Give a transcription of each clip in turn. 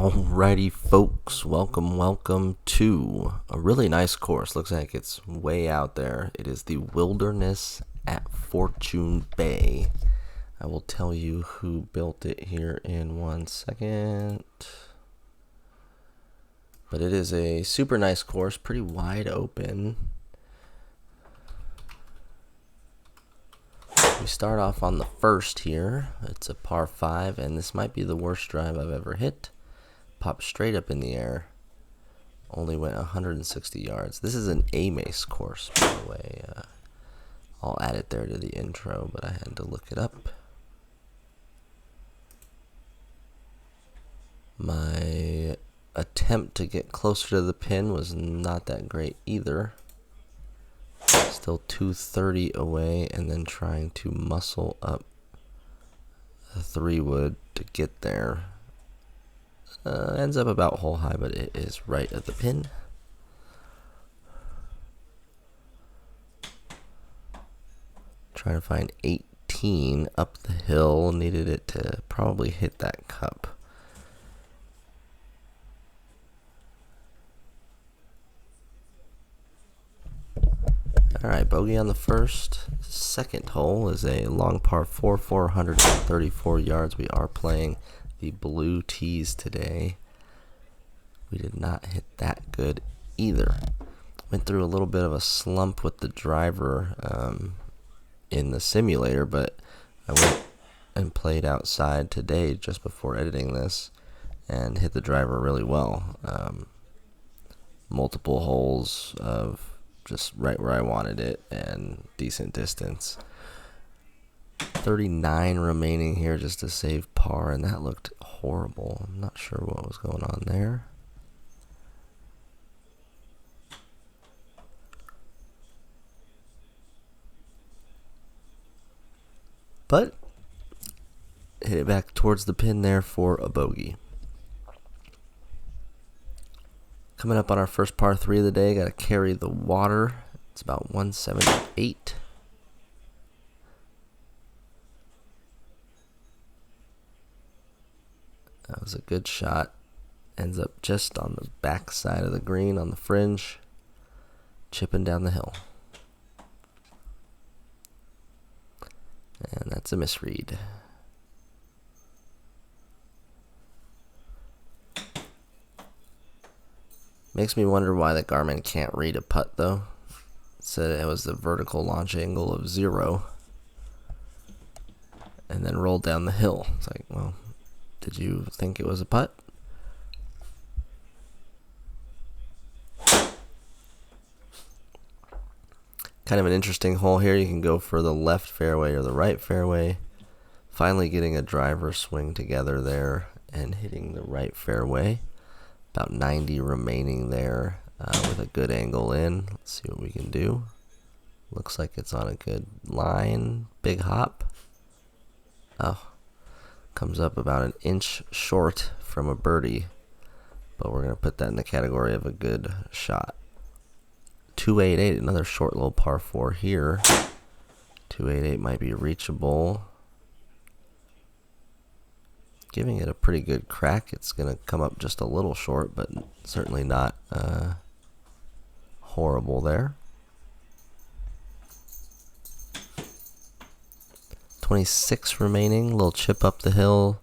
Alrighty folks, welcome to a really nice course. Looks like it's way out there. It is the Wilderness at Fortune Bay. I will tell you who built it here in 1 second. But it is a super nice course, pretty wide open. We start off on the first here. It's a par 5, and this might be the worst drive I've ever hit. Popped straight up in the air. Only went 160 yards. This is an A-Mace course, by the way. I'll add it there to the intro, but I had to look it up. My attempt to get closer to the pin was not that great either. Still 230 away, and then trying to muscle up a 3-wood to get there. Ends up about hole high, but it is right at the pin. Trying to find 18 up the hill. Needed it to probably hit that cup. Alright, bogey on the first. Second hole is a long par 4, 434 yards. We are playing the blue tees today. We did not hit that good either. Went through a little bit of a slump with the driver in the simulator, but I went and played outside today just before editing this and hit the driver really well. Multiple holes of just right where I wanted it and decent distance. 39 remaining here just to save par, and that looked horrible. I'm not sure what was going on there. But hit it back towards the pin there for a bogey. Coming up on our first par 3 of the day, got to carry the water. It's about 178. That was a good shot. Ends up just on the back side of the green on the fringe, chipping down the hill. And that's a misread. Makes me wonder why the Garmin can't read a putt though. It said it was the vertical launch angle of 0 and then rolled down the hill. It's like, well, did you think it was a putt? Kind of an interesting hole here. You can go for the left fairway or the right fairway. Finally getting a driver swing together there and hitting the right fairway. About 90 remaining there with a good angle in. Let's see what we can do. Looks like it's on a good line. Big hop. Oh. Comes up about an inch short from a birdie, but we're going to put that in the category of a good shot. 288, another short little par 4 here. 288 might be reachable. Giving it a pretty good crack. It's going to come up just a little short, but certainly not horrible there. 26 remaining, little chip up the hill,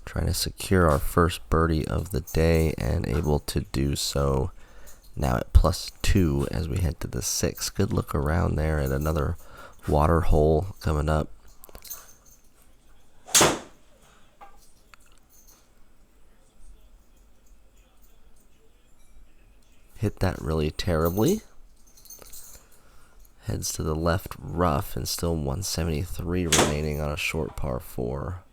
trying to secure our first birdie of the day, and able to do so now at +2 as we head to the 6. Good look around there at another water hole coming up. Hit that really terribly. Heads to the left rough, and still 173 remaining on a short par 4.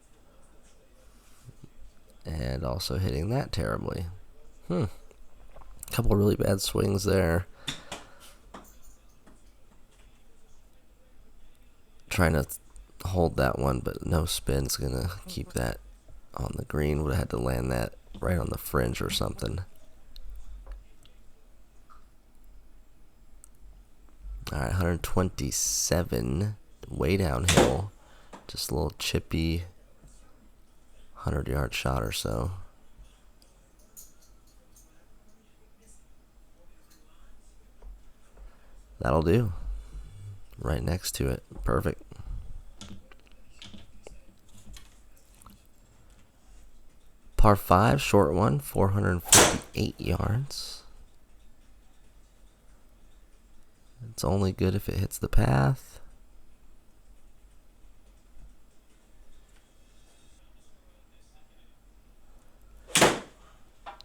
And also hitting that terribly. A couple of really bad swings there. Trying to hold that one, but no spin's going to keep that on the green. Would have had to land that right on the fringe or something. Alright, 127, way downhill. Just a little chippy 100-yard shot or so. That'll do. Right next to it. Perfect. Par 5, short one, 458 yards. It's only good if it hits the path.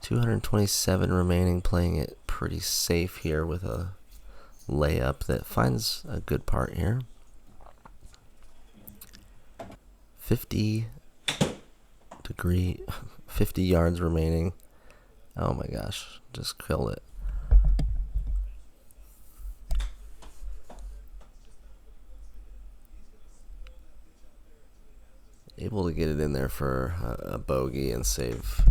$227 remaining, playing it pretty safe here with a layup that finds a good part here. 50 yards remaining. Oh my gosh, just killed it. Able to get it in there for a bogey and save.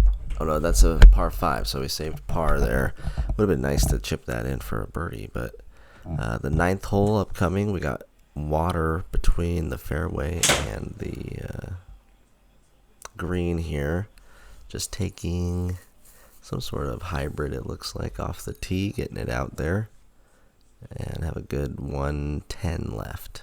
Oh no, that's a par 5, so we saved par there. Would have been nice to chip that in for a birdie, but the 9th hole upcoming, we got water between the fairway and the green here. Just taking some sort of hybrid, it looks like, off the tee, getting it out there, and have a good 110 left.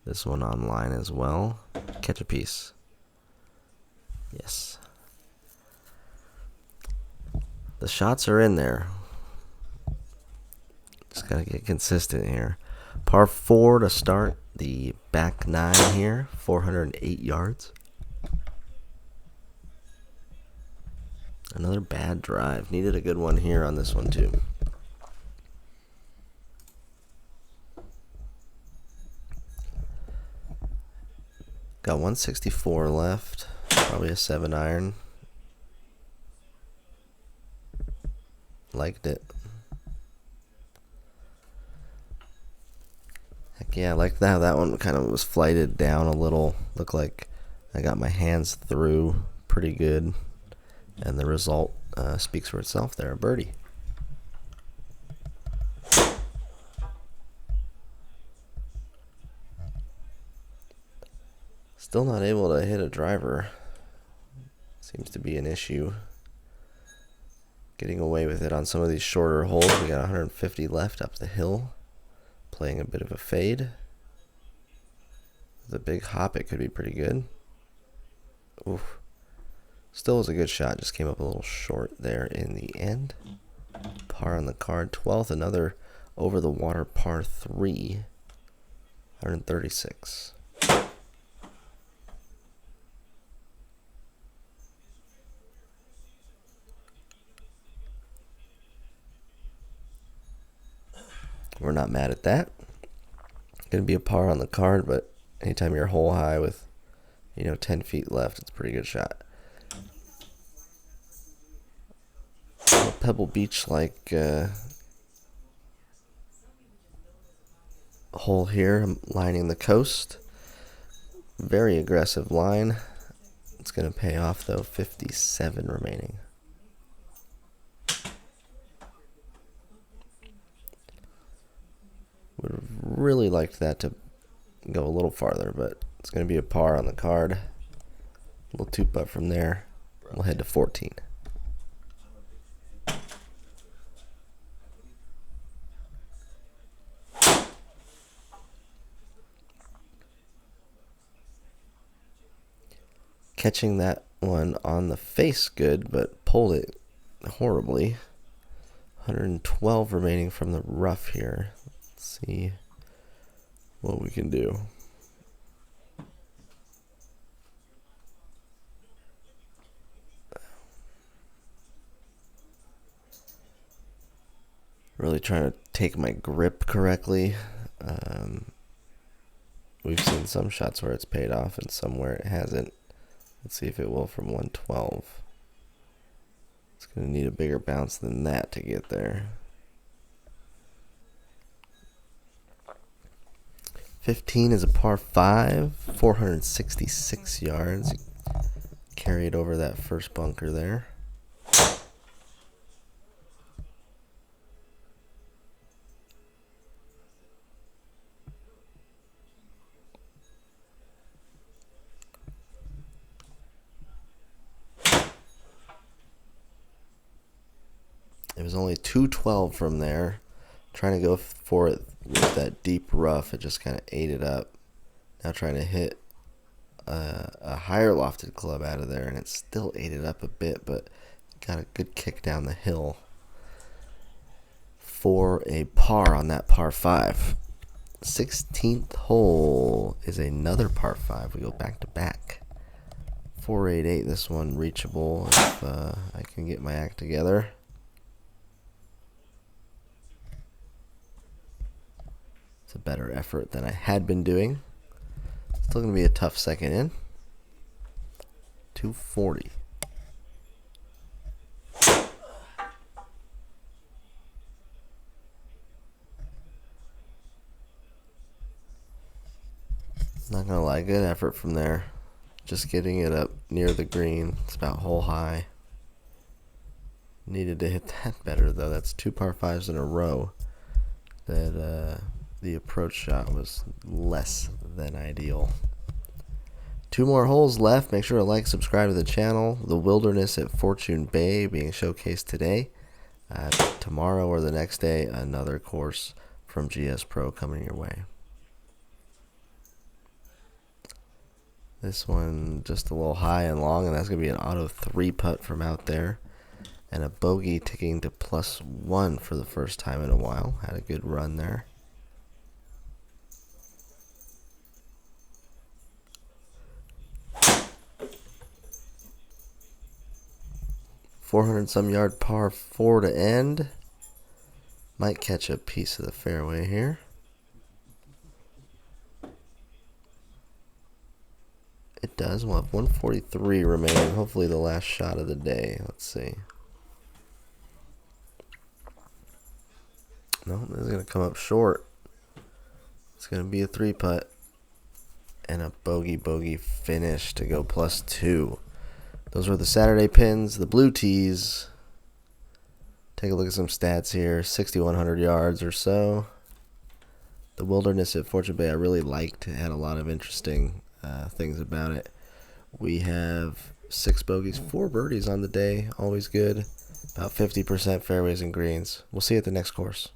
This one online as well. Catch a piece. Yes. The shots are in there. Just gotta get consistent here. Par 4 to start the back 9 here. 408 yards. Another bad drive. Needed a good one here on this one too. Got 164 left. Probably a 7-iron. Liked it. Heck yeah, I liked that. That one kind of was flighted down a little. Looked like I got my hands through pretty good. And the result speaks for itself there. A birdie. Still not able to hit a driver. Seems to be an issue. Getting away with it on some of these shorter holes. We got 150 left up the hill. Playing a bit of a fade. With a big hop, it could be pretty good. Oof. Still was a good shot. Just came up a little short there in the end. Par on the card. 12th, another over the water par 3. 136. We're not mad at that. Gonna be a par on the card, but anytime you're hole high with 10 feet left, it's a pretty good shot. A Pebble Beach like hole here, lining the coast. Very aggressive line. It's gonna pay off though. 57 remaining. Would have really liked that to go a little farther, but it's going to be a par on the card. A little two-putt from there. We'll head to 14. Catching that one on the face good, but pulled it horribly. 112 remaining from the rough here. Let's see what we can do. Really trying to take my grip correctly. We've seen some shots where it's paid off and some where it hasn't. Let's see if it will from 112. It's going to need a bigger bounce than that to get there. 15 is a par 5, 466 yards. Carry it over that first bunker there. was only 212 from there. Trying to go for it with that deep rough, it just kind of ate it up. Now trying to hit a higher lofted club out of there, and it still ate it up a bit, but got a good kick down the hill for a par on that par 5. 16th hole is another par 5. We go back to back. 488, this one reachable if I can get my act together. It's a better effort than I had been doing. Still going to be a tough second in. 240. Not going to lie, good effort from there. Just getting it up near the green. It's about hole high. Needed to hit that better though. That's 2 par 5s in a row. That the approach shot was less than ideal. 2 more holes left. Make sure to like, subscribe to the channel. The Wilderness at Fortune Bay being showcased today. Tomorrow or the next day, another course from GSPRO coming your way. This one just a little high and long, and that's going to be an auto 3 putt from out there. And a bogey ticking to +1 for the first time in a while. Had a good run there. $400-some yard par 4 to end. Might catch a piece of the fairway here. It does. We'll have 143 remaining. Hopefully the last shot of the day. Let's see. No, this is going to come up short. It's going to be a 3 putt. And a bogey finish to go +2. Those were the Saturday pins, the blue tees. Take a look at some stats here. 6,100 yards or so. The Wilderness at Fortune Bay I really liked. It had a lot of interesting things about it. We have 6 bogeys, 4 birdies on the day. Always good. About 50% fairways and greens. We'll see you at the next course.